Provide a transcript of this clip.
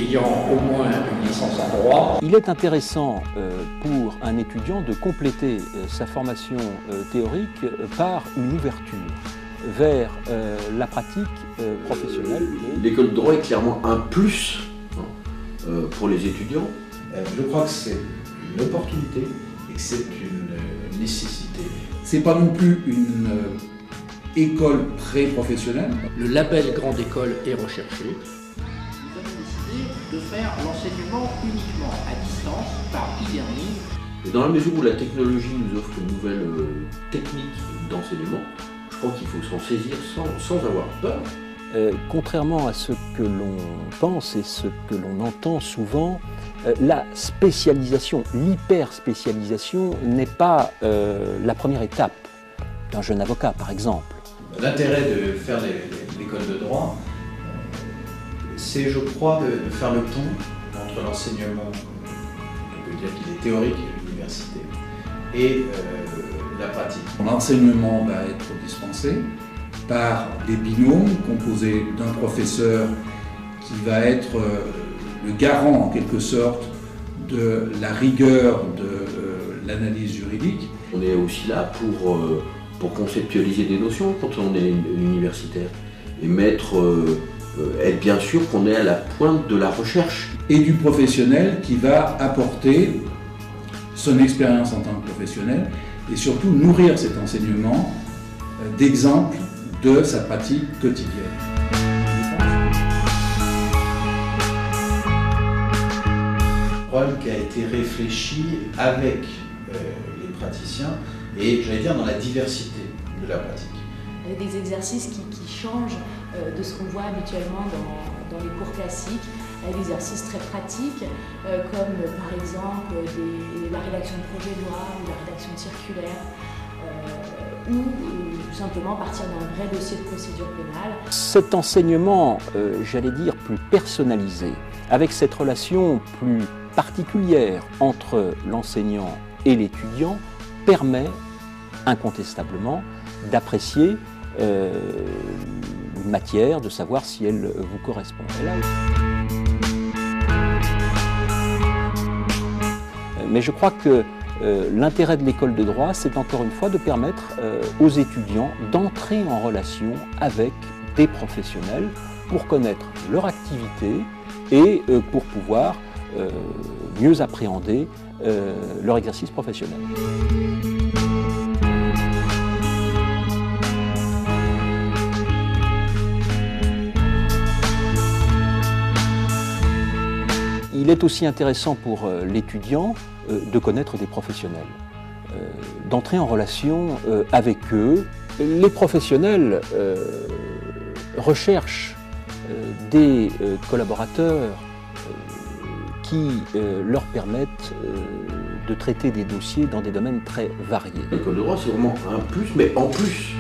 ayant au moins une licence en droit. Il est intéressant pour un étudiant de compléter sa formation théorique par une ouverture vers la pratique professionnelle. L'école de droit est clairement un plus pour les étudiants. Je crois que c'est une opportunité et que c'est une nécessité. C'est pas non plus une école pré-professionnelle. Le label grande école est recherché. Nous avons décidé de faire l'enseignement uniquement à distance par e-learning. Et dans la mesure où la technologie nous offre une nouvelle technique d'enseignement, je crois qu'il faut s'en saisir sans avoir peur. Contrairement à ce que l'on pense et ce que l'on entend souvent, la spécialisation, l'hyper-spécialisation n'est pas la première étape d'un jeune avocat, par exemple. L'intérêt de faire l'école de droit, c'est, je crois, de faire le pont entre l'enseignement, on peut dire qu'il est théorique à l'université, et la pratique. L'enseignement va être dispensé par des binômes composés d'un professeur qui va être le garant en quelque sorte de la rigueur de l'analyse juridique. On est aussi là pour conceptualiser des notions quand on est universitaire et être bien sûr qu'on est à la pointe de la recherche. Et du professionnel qui va apporter son expérience en tant que professionnel et surtout nourrir cet enseignement d'exemples de sa pratique quotidienne. Un problème qui a été réfléchi avec les praticiens et, j'allais dire, dans la diversité de la pratique. Il y a des exercices qui changent de ce qu'on voit habituellement dans les cours classiques, des exercices très pratiques, comme par exemple la rédaction de projets de loi ou la rédaction de circulaires, ou tout simplement partir d'un vrai dossier de procédure pénale. Cet enseignement, j'allais dire, plus personnalisé, avec cette relation plus particulière entre l'enseignant et l'étudiant, permet incontestablement d'apprécier une matière, de savoir si elle vous correspond. Mais je crois que l'intérêt de l'école de droit, c'est encore une fois de permettre aux étudiants d'entrer en relation avec des professionnels pour connaître leur activité et pour pouvoir mieux appréhender leur exercice professionnel. Il est aussi intéressant pour l'étudiant de connaître des professionnels, d'entrer en relation avec eux. Les professionnels recherchent des collaborateurs qui leur permettent de traiter des dossiers dans des domaines très variés. L'école de droit, c'est vraiment un plus, mais en plus.